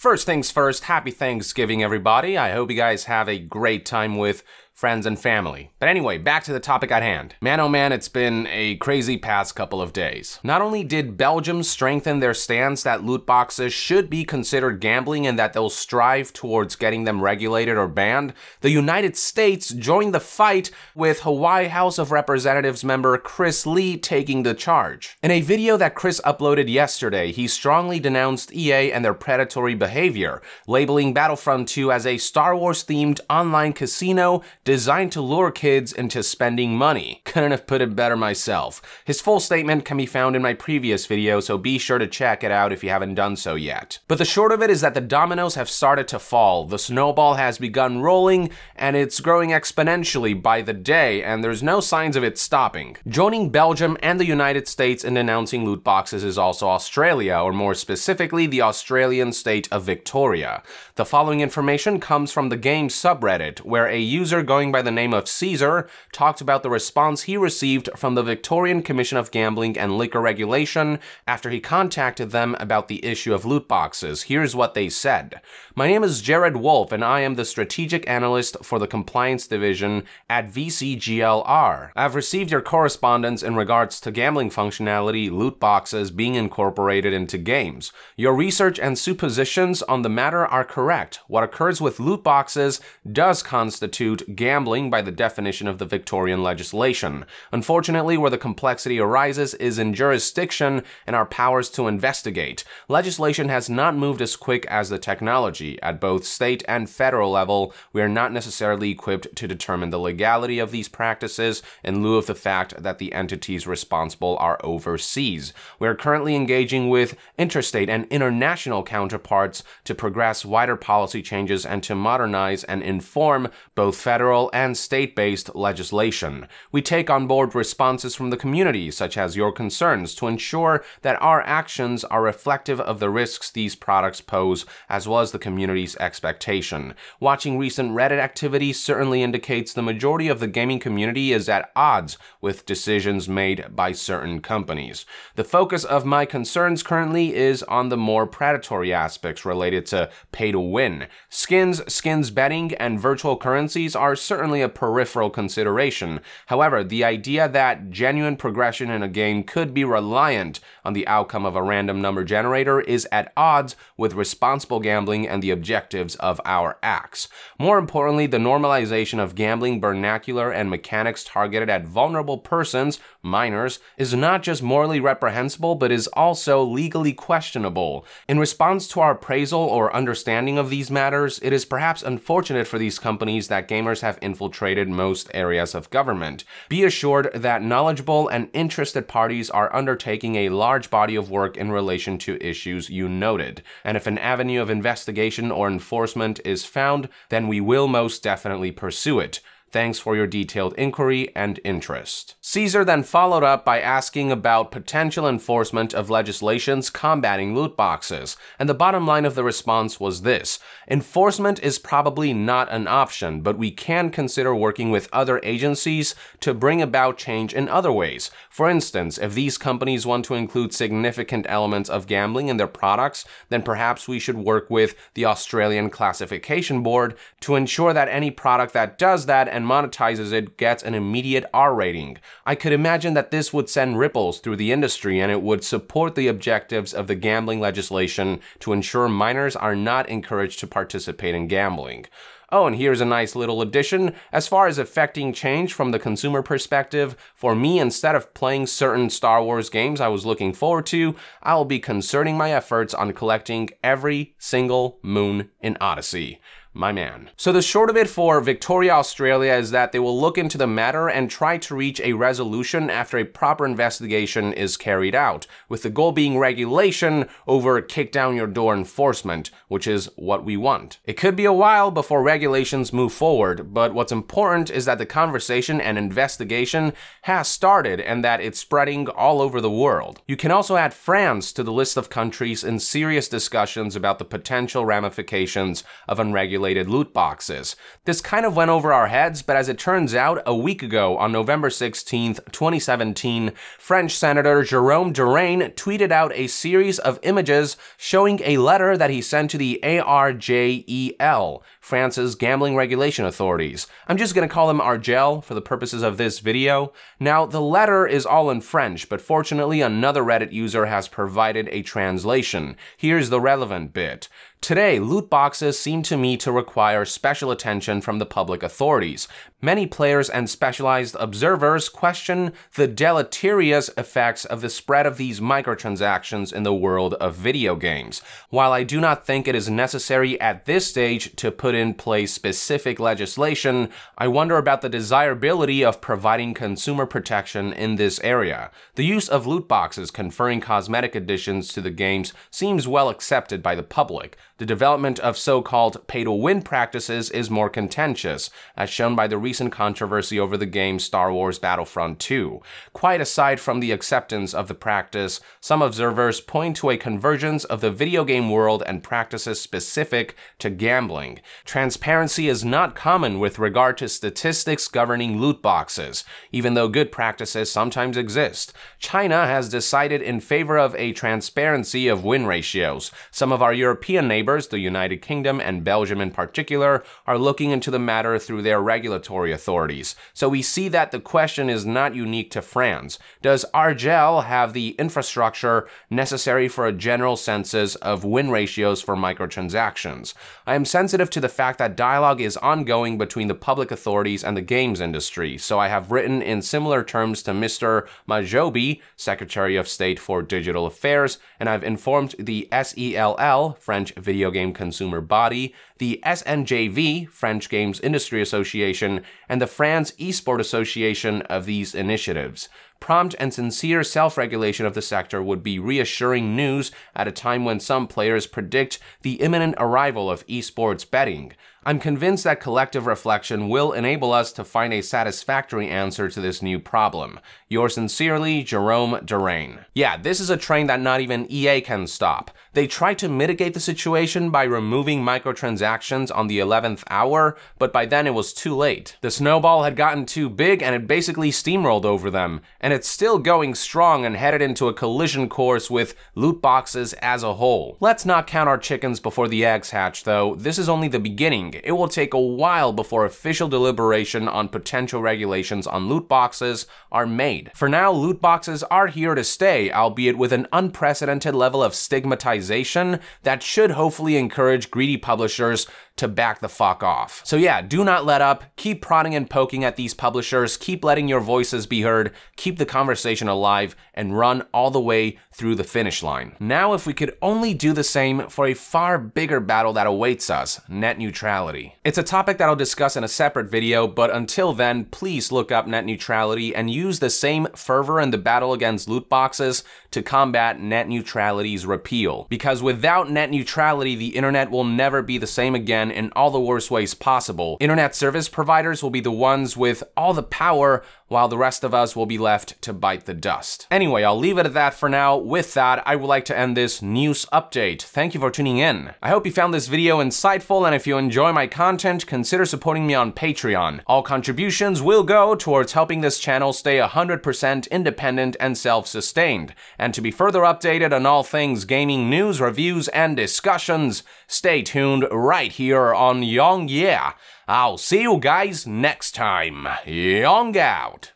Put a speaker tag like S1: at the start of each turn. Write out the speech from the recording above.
S1: First things first, happy Thanksgiving, everybody. I hope you guys have a great time with friends and family. But anyway, back to the topic at hand. Man, oh man, it's been a crazy past couple of days. Not only did Belgium strengthen their stance that loot boxes should be considered gambling and that they'll strive towards getting them regulated or banned, the United States joined the fight with Hawaii House of Representatives member Chris Lee taking the charge. In a video that Chris uploaded yesterday, he strongly denounced EA and their predatory behavior, labeling Battlefront 2 as a Star Wars-themed online casino designed to lure kids into spending money. Couldn't have put it better myself. His full statement can be found in my previous video, so be sure to check it out if you haven't done so yet. But the short of it is that the dominoes have started to fall, the snowball has begun rolling, and it's growing exponentially by the day, and there's no signs of it stopping. Joining Belgium and the United States in denouncing loot boxes is also Australia, or more specifically, the Australian state of Victoria. The following information comes from the game subreddit, where a user going by the name of Caesar talked about the response he received from the Victorian Commission of Gambling and Liquor Regulation after he contacted them about the issue of loot boxes. Here's what they said. My name is Jared Wolf and I am the Strategic Analyst for the Compliance Division at VCGLR. I've received your correspondence in regards to gambling functionality, loot boxes being incorporated into games. Your research and suppositions on the matter are correct. What occurs with loot boxes does constitute gambling by the definition of the Victorian legislation. Unfortunately, where the complexity arises is in jurisdiction and our powers to investigate. Legislation has not moved as quick as the technology. At both state and federal level, we are not necessarily equipped to determine the legality of these practices in lieu of the fact that the entities responsible are overseas. We are currently engaging with interstate and international counterparts to progress wider policy changes and to modernize and inform both federal and state-based legislation. We take on board responses from the community, such as your concerns, to ensure that our actions are reflective of the risks these products pose, as well as the community's expectation. Watching recent Reddit activity certainly indicates the majority of the gaming community is at odds with decisions made by certain companies. The focus of my concerns currently is on the more predatory aspects related to pay to win. Skins betting, and virtual currencies are certainly a peripheral consideration. However, the idea that genuine progression in a game could be reliant on the outcome of a random number generator is at odds with responsible gambling and the objectives of our acts. More importantly, the normalization of gambling vernacular and mechanics targeted at vulnerable persons, minors, is not just morally reprehensible, but is also legally questionable. In response to our appraisal or understanding of these matters, it is perhaps unfortunate for these companies that gamers have infiltrated most areas of government. Be assured that knowledgeable and interested parties are undertaking a large body of work in relation to issues you noted, and if an avenue of investigation or enforcement is found, then we will most definitely pursue it. Thanks for your detailed inquiry and interest. Caesar then followed up by asking about potential enforcement of legislations combating loot boxes, and the bottom line of the response was this: enforcement is probably not an option, but we can consider working with other agencies to bring about change in other ways. For instance, if these companies want to include significant elements of gambling in their products, then perhaps we should work with the Australian Classification Board to ensure that any product that does that and monetizes it gets an immediate R rating. I could imagine that this would send ripples through the industry and it would support the objectives of the gambling legislation to ensure minors are not encouraged to participate in gambling. Oh, and here's a nice little addition. As far as affecting change from the consumer perspective, for me, instead of playing certain Star Wars games I was looking forward to, I'll be concerting my efforts on collecting every single moon in Odyssey. My man. So the short of it for Victoria, Australia is that they will look into the matter and try to reach a resolution after a proper investigation is carried out, with the goal being regulation over kick-down-your-door enforcement, which is what we want. It could be a while before regulations move forward, but what's important is that the conversation and investigation has started and that it's spreading all over the world. You can also add France to the list of countries in serious discussions about the potential ramifications of unregulated regulated loot boxes. This kind of went over our heads, but as it turns out, a week ago, on November 16th, 2017, French Senator Jérôme Durain tweeted out a series of images showing a letter that he sent to the ARGEL, France's gambling regulation authorities. I'm just gonna call them ARGEL for the purposes of this video. Now, the letter is all in French, but fortunately another Reddit user has provided a translation. Here's the relevant bit. Today, loot boxes seem to me to require special attention from the public authorities. Many players and specialized observers question the deleterious effects of the spread of these microtransactions in the world of video games. While I do not think it is necessary at this stage to put in place specific legislation, I wonder about the desirability of providing consumer protection in this area. The use of loot boxes conferring cosmetic additions to the games seems well accepted by the public. The development of so-called pay-to-win practices is more contentious, as shown by the recent controversy over the game Star Wars Battlefront 2. Quite aside from the acceptance of the practice, some observers point to a convergence of the video game world and practices specific to gambling. Transparency is not common with regard to statistics governing loot boxes, even though good practices sometimes exist. China has decided in favor of a transparency of win ratios. Some of our European neighbors, the United Kingdom and Belgium in particular, are looking into the matter through their regulatory authorities. So we see that the question is not unique to France. Does ARGEL have the infrastructure necessary for a general census of win ratios for microtransactions? I am sensitive to the fact that dialogue is ongoing between the public authorities and the games industry, so I have written in similar terms to Mr. Majobi, Secretary of State for Digital Affairs, and I've informed the SELL, French video game consumer body, the SNJV, French Games Industry Association, and the France Esport Association of these initiatives. Prompt and sincere self-regulation of the sector would be reassuring news at a time when some players predict the imminent arrival of esports betting. I'm convinced that collective reflection will enable us to find a satisfactory answer to this new problem. Yours sincerely, Jérôme Durain. Yeah, this is a train that not even EA can stop. They tried to mitigate the situation by removing microtransactions on the 11th hour, but by then it was too late. The snowball had gotten too big and it basically steamrolled over them, and it's still going strong and headed into a collision course with loot boxes as a whole. Let's not count our chickens before the eggs hatch though. This is only the beginning. It will take a while before official deliberation on potential regulations on loot boxes are made. For now, loot boxes are here to stay, albeit with an unprecedented level of stigmatization that should hopefully encourage greedy publishers to back the fuck off. So yeah, do not let up, keep prodding and poking at these publishers, keep letting your voices be heard, keep the conversation alive, and run all the way through the finish line. Now, if we could only do the same for a far bigger battle that awaits us, net neutrality. It's a topic that I'll discuss in a separate video, but until then, please look up net neutrality and use the same fervor in the battle against loot boxes to combat net neutrality's repeal. Because without net neutrality, the internet will never be the same again in all the worst ways possible. Internet service providers will be the ones with all the power, while the rest of us will be left to bite the dust. Anyway, I'll leave it at that for now. With that, I would like to end this news update. Thank you for tuning in. I hope you found this video insightful, and if you enjoy my content, consider supporting me on Patreon. All contributions will go towards helping this channel stay 100% independent and self-sustained. And to be further updated on all things gaming news, reviews, and discussions, stay tuned right here on Young Yeah. I'll see you guys next time. Young out.